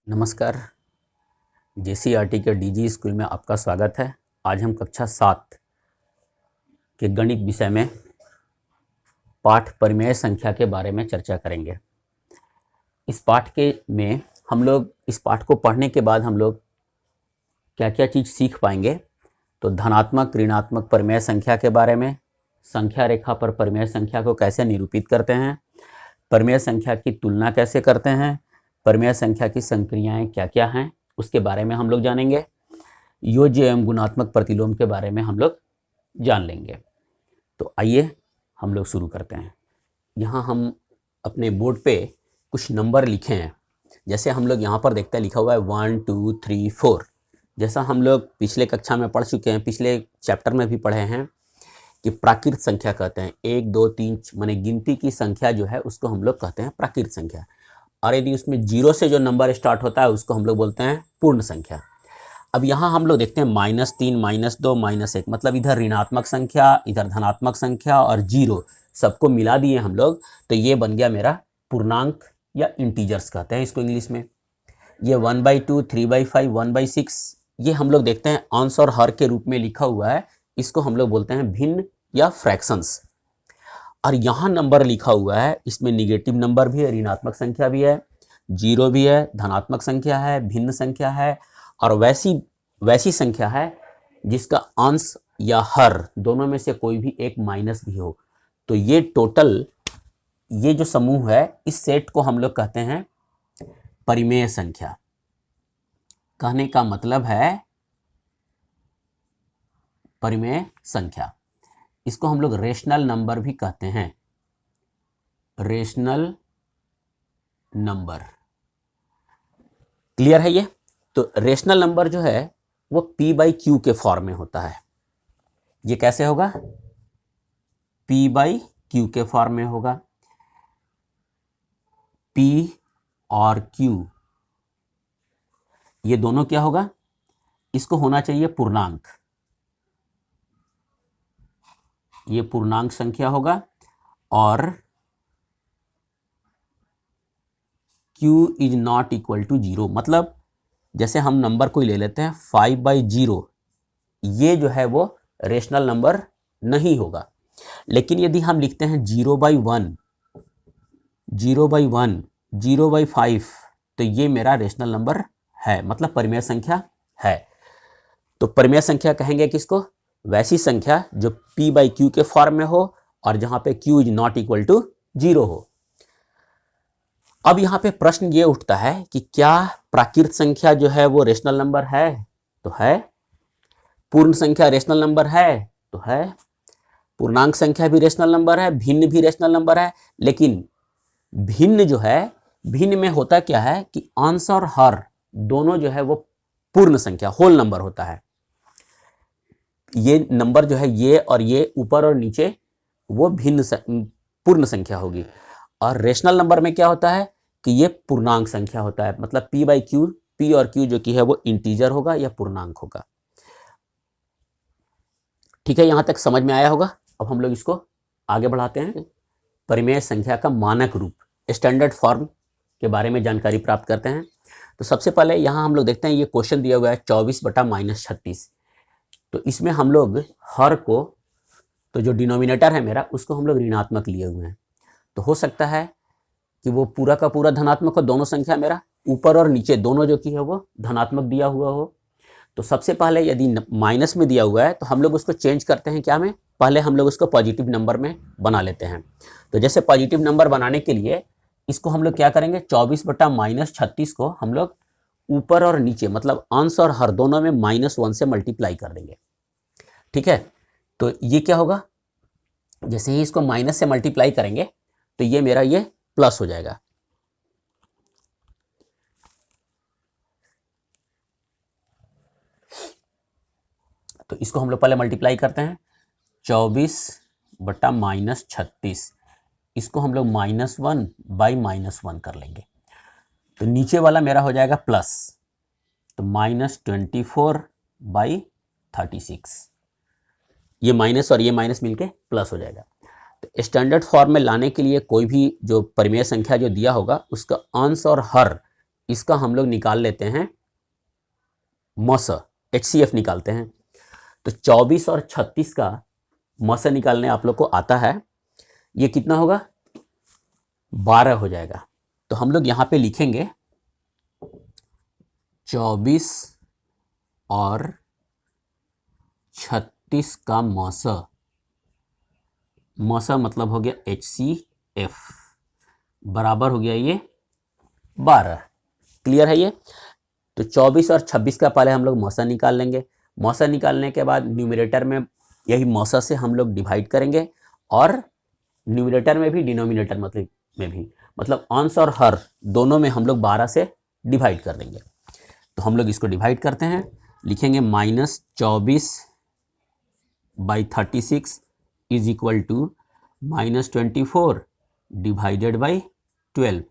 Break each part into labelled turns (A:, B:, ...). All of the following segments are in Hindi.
A: नमस्कार। जेसीईआरटी के डीजी स्कूल में आपका स्वागत है। आज हम कक्षा 7 के गणित विषय में पाठ परिमेय संख्या के बारे में चर्चा करेंगे। इस पाठ को पढ़ने के बाद हम लोग क्या क्या चीज़ सीख पाएंगे, तो धनात्मक ऋणात्मक परिमेय संख्या के बारे में, संख्या रेखा पर परिमेय संख्या को कैसे निरूपित करते हैं, परिमेय संख्या की तुलना कैसे करते हैं, परिमेय संख्या की संक्रियाएं क्या क्या हैं उसके बारे में हम लोग जानेंगे। योज्य एवं गुणात्मक प्रतिलोम के बारे में हम लोग जान लेंगे। तो आइए हम लोग शुरू करते हैं। यहाँ हम अपने बोर्ड पे कुछ नंबर लिखे हैं। जैसे हम लोग यहाँ पर देखते हैं लिखा हुआ है 1 2 3 4। जैसा हम लोग पिछले कक्षा में पढ़ चुके हैं, पिछले चैप्टर में भी पढ़े हैं कि प्राकृत संख्या कहते हैं। 1 2 3 माने गिनती की संख्या जो है उसको हम लोग कहते हैं प्राकृत संख्या। और यदि उसमें 0 से जो नंबर स्टार्ट होता है उसको हम लोग बोलते हैं पूर्ण संख्या। अब यहाँ हम लोग देखते हैं -3 -2 -1, मतलब इधर ऋणात्मक संख्या, इधर धनात्मक संख्या और 0 सबको मिला दिए हम लोग, तो ये बन गया मेरा पूर्णांक या इंटीजर्स कहते हैं इसको इंग्लिश में। ये 1/2 3/5 1/6 ये हम लोग देखते हैं अंश और हर के रूप में लिखा हुआ है, इसको हम लोग बोलते हैं भिन्न या फ्रैक्शंस। और यहाँ नंबर लिखा हुआ है, इसमें निगेटिव नंबर भी है, ऋणात्मक संख्या भी है, 0 भी है, धनात्मक संख्या है, भिन्न संख्या है और वैसी संख्या है जिसका अंश या हर दोनों में से कोई भी एक माइनस भी हो। तो ये टोटल, ये जो समूह है, इस सेट को हम लोग कहते हैं परिमेय संख्या। कहने का मतलब है परिमेय संख्या। इसको हम लोग रेशनल नंबर भी कहते हैं, रेशनल नंबर। क्लियर है ये? तो रेशनल नंबर जो है वो p/q के फॉर्म में होता है। ये कैसे होगा? p/q के फॉर्म में होगा। p और q ये दोनों क्या होगा? इसको होना चाहिए पूर्णांक, ये पूर्णांक संख्या होगा। और q is not equal to 0, मतलब जैसे हम नंबर को ले लेते हैं 5/0, ये जो है वो रेशनल नंबर नहीं होगा। लेकिन यदि हम लिखते हैं 0/1 0/1 0/5, तो ये मेरा रेशनल नंबर है, मतलब परिमेय संख्या है। तो परिमेय संख्या कहेंगे किसको? वैसी संख्या जो p/q के फॉर्म में हो और जहां पे q is not equal to 0 हो। अब यहाँ पे प्रश्न ये उठता है कि क्या प्राकृत संख्या जो है वो रेशनल नंबर है? तो है। पूर्ण संख्या रेशनल नंबर है? तो है। पूर्णांक संख्या भी रेशनल नंबर है, भिन्न भी रेशनल नंबर है। लेकिन भिन्न जो है, भिन्न में होता क्या है कि अंश और हर दोनों जो है वो पूर्ण संख्या, होल नंबर होता है। ये नंबर जो है, ये और ये ऊपर और नीचे, वो पूर्ण संख्या होगी। और रेशनल नंबर में क्या होता है कि ये पूर्णांक संख्या होता है, मतलब p/q, p और q जो कि है वो इंटीजर होगा या पूर्णांक होगा। ठीक है, यहां तक समझ में आया होगा। अब हम लोग इसको आगे बढ़ाते हैं। परिमेय संख्या का मानक रूप, स्टैंडर्ड फॉर्म के बारे में जानकारी प्राप्त करते हैं। तो सबसे पहले यहां हम लोग देखते हैं, ये क्वेश्चन दिया हुआ है 24/-36। तो इसमें हम लोग हर को, तो जो डिनोमिनेटर है मेरा, उसको हम लोग ऋणात्मक लिए हुए हैं। तो हो सकता है कि वो पूरा का पूरा धनात्मक हो, दोनों संख्या मेरा ऊपर और नीचे दोनों जो कि है वो धनात्मक दिया हुआ हो। तो सबसे पहले यदि माइनस में दिया हुआ है तो हम लोग उसको चेंज करते हैं क्या में? पहले हम लोग उसको पॉजिटिव नंबर में बना लेते हैं। तो जैसे पॉजिटिव नंबर बनाने के लिए इसको हम लोग क्या करेंगे, 24/-36 को हम लोग ऊपर और नीचे, मतलब अंश और हर दोनों में -1 से मल्टीप्लाई कर देंगे। ठीक है, तो ये क्या होगा? जैसे ही इसको माइनस से मल्टीप्लाई करेंगे तो ये मेरा ये प्लस हो जाएगा। तो इसको हम लोग पहले मल्टीप्लाई करते हैं, 24/-36, इसको हम लोग -1/-1 कर लेंगे। तो नीचे वाला मेरा हो जाएगा प्लस, तो -24/36, ये माइनस और ये माइनस मिलके प्लस हो जाएगा। तो स्टैंडर्ड फॉर्म में लाने के लिए कोई भी जो परिमेय संख्या जो दिया होगा उसका अंश और हर इसका हम लोग निकाल लेते हैं मस, HCF निकालते हैं। तो 24 और 36 का मस निकालने आप लोग को आता है, ये कितना होगा 12 हो जाएगा। तो हम लोग यहाँ पे लिखेंगे 24 और 36 का मौसा मतलब हो गया HCF बराबर हो गया ये 12। क्लियर है ये? तो 24 और 26 का पहले हम लोग मौसा निकाल लेंगे। मौसा निकालने के बाद न्यूमरेटर में यही मौसा से हम लोग डिवाइड करेंगे और न्यूमरेटर में भी डिनोमिनेटर में भी, मतलब अंश और हर दोनों में हम लोग 12 से डिवाइड कर देंगे। तो हम लोग इसको डिवाइड करते हैं, लिखेंगे -24/36 is equal to -24 divided by 12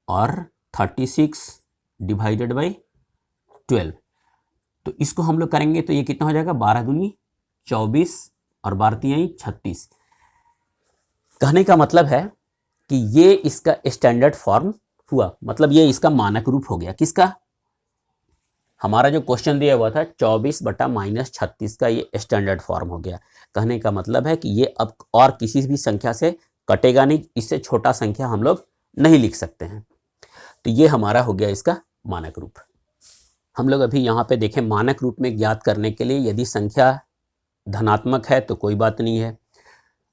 A: और 36 डिवाइडेड बाई 12। तो इसको हम लोग करेंगे तो ये कितना हो जाएगा 12 दूनी 24 और 12 तियाई 36। कहने का मतलब है कि ये इसका स्टैंडर्ड फॉर्म हुआ, मतलब ये इसका मानक रूप हो गया। किसका? हमारा जो क्वेश्चन दिया हुआ था 24/-36 का ये स्टैंडर्ड फॉर्म हो गया। कहने का मतलब है कि ये अब और किसी भी संख्या से कटेगा नहीं, इससे छोटा संख्या हम लोग नहीं लिख सकते हैं। तो ये हमारा हो गया इसका मानक रूप। हम लोग अभी यहाँ पे देखें, मानक रूप में ज्ञात करने के लिए यदि संख्या धनात्मक है तो कोई बात नहीं है,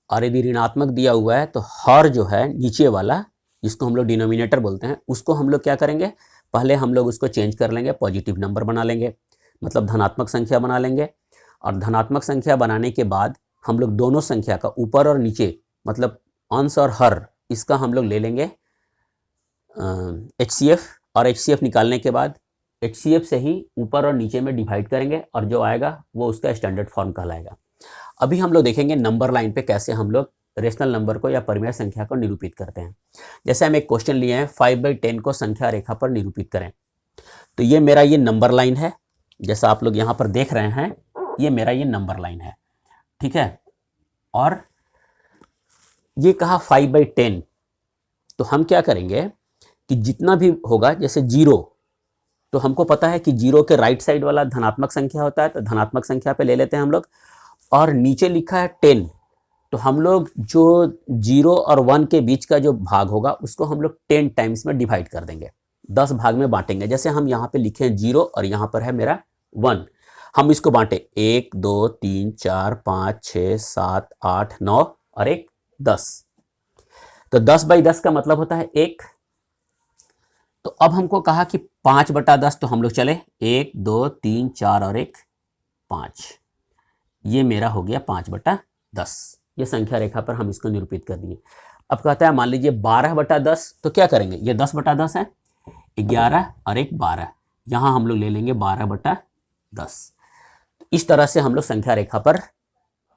A: और यदि ऋणात्मक दिया हुआ है तो हर जो है नीचे वाला, जिसको हम लोग डिनोमिनेटर बोलते हैं, उसको हम लोग क्या करेंगे, पहले हम लोग उसको चेंज कर लेंगे, पॉजिटिव नंबर बना लेंगे, मतलब धनात्मक संख्या बना लेंगे। और धनात्मक संख्या बनाने के बाद हम लोग दोनों संख्या का ऊपर और नीचे, मतलब अंश और हर, इसका हम लोग ले लेंगे HCF, और HCF निकालने के बाद HCF से ही ऊपर और नीचे में डिवाइड करेंगे और जो आएगा वो उसका स्टैंडर्ड फॉर्म कहलाएगा। अभी हम लोग देखेंगे नंबर लाइन पे कैसे हम लोग रेशनल नंबर को या परिमेय संख्या को निरूपित करते हैं। जैसे हम एक क्वेश्चन लिए हैं 5/10 को संख्या रेखा पर निरूपित करें। तो ये मेरा ये नंबर लाइन है, जैसा आप लोग यहाँ पर देख रहे हैं, ये मेरा ये नंबर लाइन है, ठीक है। और ये कहा 5/10, तो हम क्या करेंगे कि जितना भी होगा, जैसे 0, तो हमको पता है कि 0 के राइट साइड वाला धनात्मक संख्या होता है, तो धनात्मक संख्या पे ले लेते हैं हम लोग। और नीचे लिखा है 10, तो हम लोग जो 0 और 1 के बीच का जो भाग होगा उसको हम लोग 10 टाइम्स में डिवाइड कर देंगे, 10 भाग में बांटेंगे। जैसे हम यहाँ पे लिखे हैं 0 और यहाँ पर है मेरा 1, हम इसको बांटे 1 2 3 4 5 6 7 8 9 और 1 10। तो 10/10 का मतलब होता है 1। तो अब हमको कहा कि 5/10, तो हम लोग चले 1 2 3 4 और 1 5, ये मेरा हो गया 5/10। ये संख्या रेखा पर हम इसको निरूपित कर दिए। अब कहता है मान लीजिए 12/10, तो क्या करेंगे, ये 10/10 है, 11 और 1 12, यहाँ हम लोग ले लेंगे 12/10। इस तरह से हम लोग संख्या रेखा पर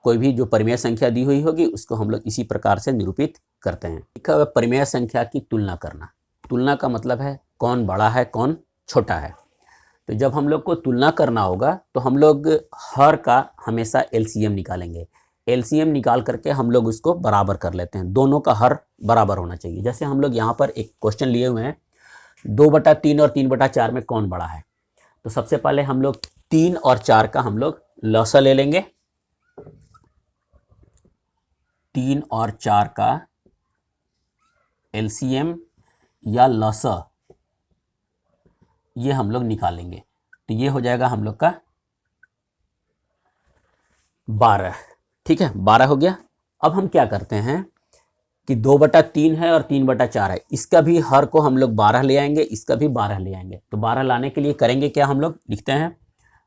A: कोई भी जो परिमेय संख्या दी हुई होगी उसको हम लोग इसी प्रकार से निरूपित करते हैं। लिखा हुआ परिमेय संख्या की तुलना करना। तुलना का मतलब है कौन बड़ा है कौन छोटा है। तो जब हम लोग को तुलना करना होगा तो हम लोग हर का हमेशा LCM निकालेंगे। LCM निकाल करके हम लोग उसको बराबर कर लेते हैं, दोनों का हर बराबर होना चाहिए। जैसे हम लोग यहाँ पर एक क्वेश्चन लिए हुए हैं 2/3 और 3/4 में कौन बड़ा है। तो सबसे पहले हम लोग 3 और 4 का हम लोग लसा ले लेंगे। 3 और 4 का LCM या लसा ये हम लोग निकालेंगे, तो ये हो जाएगा हम लोग का 12। ठीक है, 12 हो गया। अब हम क्या करते हैं कि 2/3 है और 3/4 है, इसका भी हर को हम लोग 12 ले आएंगे, इसका भी 12 ले आएंगे। तो 12 लाने के लिए करेंगे क्या, हम लोग लिखते हैं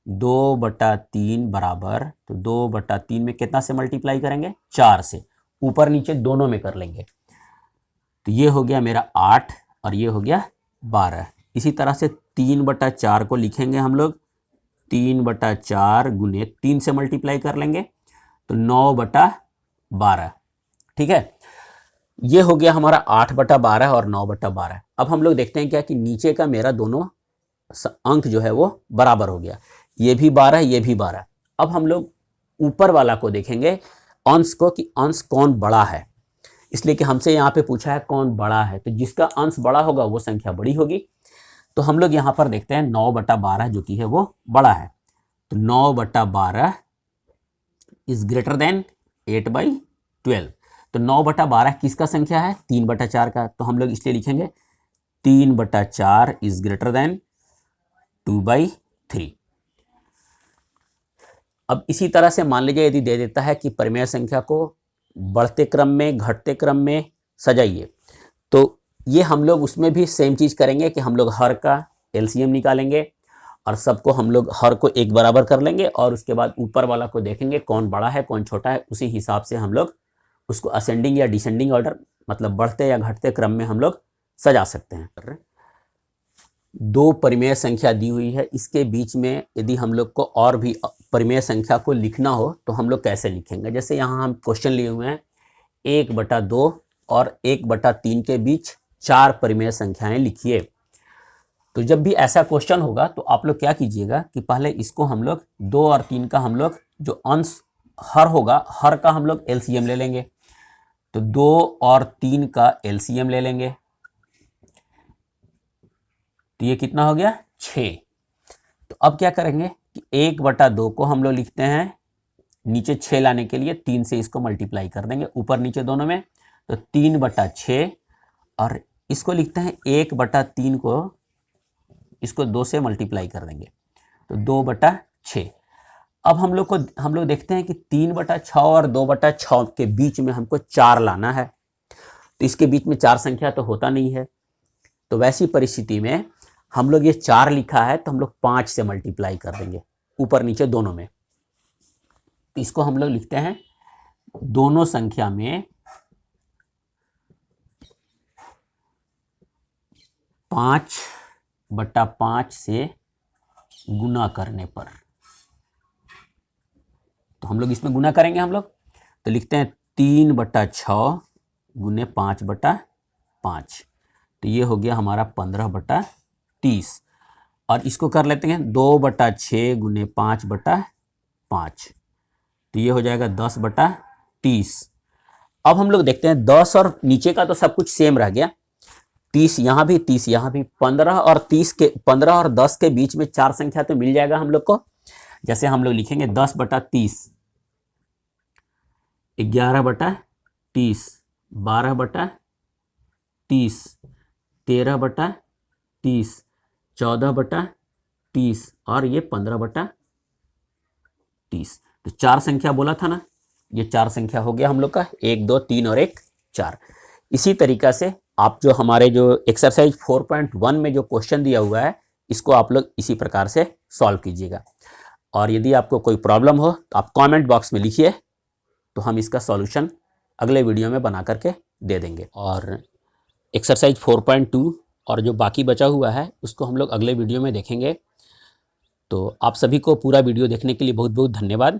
A: 2/3 बराबर, तो 2/3 में कितना से मल्टीप्लाई करेंगे, 4 से, ऊपर नीचे दोनों में कर लेंगे। तो ये हो गया मेरा 8 और ये हो गया 12। इसी तरह से 3/4 को लिखेंगे हम लोग 3/4 गुने 3 से मल्टीप्लाई कर लेंगे, तो 9/12। ठीक है, ये हो गया हमारा 8/12 और 9/12। अब हम लोग देखते हैं क्या कि नीचे का मेरा दोनों अंक जो है वो बराबर हो गया, ये भी 12 ये भी 12। अब हम लोग ऊपर वाला को देखेंगे अंश को, कि अंश कौन बड़ा है, इसलिए कि हमसे यहाँ पे पूछा है कौन बड़ा है। तो जिसका अंश बड़ा होगा वो संख्या बड़ी होगी। तो हम लोग यहाँ पर देखते हैं 9/12 जो कि है वो बड़ा है, तो 9/12 इज ग्रेटर देन 8/12। तो 9/12 किसका संख्या है? 3/4 का। तो हम लोग इसलिए लिखेंगे 3/4 इज ग्रेटर देन 2/3। अब इसी तरह से मान लीजिए यदि दे देता है कि परिमेय संख्या को बढ़ते क्रम में घटते क्रम में सजाइए, तो ये हम लोग उसमें भी सेम चीज़ करेंगे कि हम लोग हर का एलसीएम निकालेंगे और सबको हम लोग हर को एक बराबर कर लेंगे और उसके बाद ऊपर वाला को देखेंगे कौन बड़ा है कौन छोटा है, उसी हिसाब से हम लोग उसको असेंडिंग या डिसेंडिंग ऑर्डर मतलब बढ़ते या घटते क्रम में हम लोग सजा सकते हैं। दो परिमेय संख्या दी हुई है, इसके बीच में यदि हम लोग को और भी परिमेय संख्या को लिखना हो तो हम लोग कैसे लिखेंगे? जैसे यहाँ हम क्वेश्चन लिए हुए हैं 1/2 और 1/3 के बीच 4 परिमेय संख्याएं लिखिए। तो जब भी ऐसा क्वेश्चन होगा तो आप लोग क्या कीजिएगा कि पहले इसको हम लोग 2 और 3 का हम लोग जो अंश हर होगा, हर का हम लोग एलसीएम ले लेंगे। तो 2 और 3 का एलसीएम ले लेंगे, तो ये कितना हो गया? 6। तो अब क्या करेंगे कि 1/2 को हम लोग लिखते हैं नीचे 6 लाने के लिए 3 से इसको मल्टीप्लाई कर देंगे ऊपर नीचे दोनों में, तो 3/6 और इसको लिखते हैं 1/3 को इसको 2 से मल्टीप्लाई कर देंगे तो 2/6। अब हम लोग देखते हैं कि 3/6 और 2/6 के बीच में हमको 4 लाना है, तो इसके बीच में 4 संख्या तो होता नहीं है। तो वैसी परिस्थिति में हम लोग ये 4 लिखा है तो हम लोग 5 से मल्टीप्लाई कर देंगे ऊपर नीचे दोनों में। तो इसको हम लोग लिखते हैं दोनों संख्या में 5/5 से गुना करने पर, तो हम लोग इसमें गुना करेंगे हम लोग, तो लिखते हैं 3/6 गुने 5/5, तो ये हो गया हमारा 15/30। और इसको कर लेते हैं 2/6 गुने 5/5, तो ये हो जाएगा 10/30। अब हम लोग देखते हैं 10 और नीचे का तो सब कुछ सेम रह गया, 30 यहाँ भी 30 यहाँ भी, 15 और 10 के बीच में 4 संख्या तो मिल जाएगा हम लोग को। जैसे हम लोग लिखेंगे 10/30, 11/30, 12/30, 13/30, 14/30 और ये 15/30। तो 4 संख्या बोला था ना, ये 4 संख्या हो गया हम लोग का, 1 2 3 और 1 4। इसी तरीका से आप जो हमारे जो एक्सरसाइज 4.1 में जो क्वेश्चन दिया हुआ है इसको आप लोग इसी प्रकार से सॉल्व कीजिएगा। और यदि आपको कोई प्रॉब्लम हो तो आप कमेंट बॉक्स में लिखिए, तो हम इसका सॉल्यूशन अगले वीडियो में बना करके दे देंगे। और एक्सरसाइज 4.2 और जो बाकी बचा हुआ है उसको हम लोग अगले वीडियो में देखेंगे। तो आप सभी को पूरा वीडियो देखने के लिए बहुत बहुत धन्यवाद।